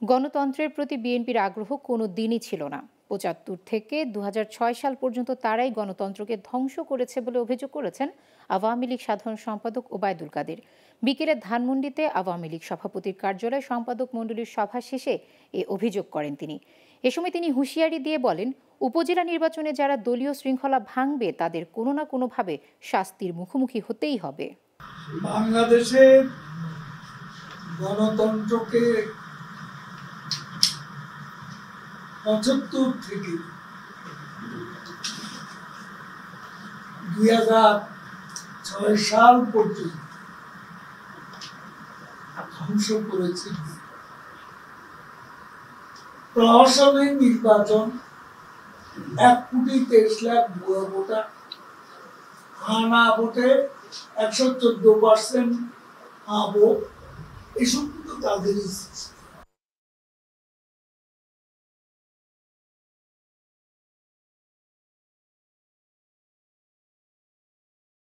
গণতন্ত্রের প্রতি বিএনপির আগ্রহ কোনো দিনই ছিল না। ৭৫ থেকে ২০০৬ সাল পর্যন্ত তারাই গণতন্ত্রকে ধ্বংস করেছে বলে অভিযোগ করেছেন আওয়ামী লীগ সাধারণ সম্পাদক ওবায়দুল কাদের। বিকেলে ধানমন্ডিতে আওয়ামী লীগ সভাপতির কার্যালয়ে সম্পাদক মণ্ডলীর সভা শেষে এ অভিযোগ করেন তিনি। এ সময় তিনি হুঁশিয়ারি দিয়ে বলেন, উপজেলা নির্বাচনে যারা দলীয় শৃঙ্খলা ভাঙবে তাদের কোনো না কোনোভাবে শাস্তির মুখোমুখি হতেই হবে। বাংলাদেশের গণতন্ত্রকে ৭৫ থেকে ২০০৬ সাল পর্যন্ত ধ্বংস করেছে। প্রহসনের নির্বাচন ১,২৩,০০,০০০ ভুয়া ভোটার, হানা ভোটে ১১৪% ভোট, এসব কিন্তু তাদেরই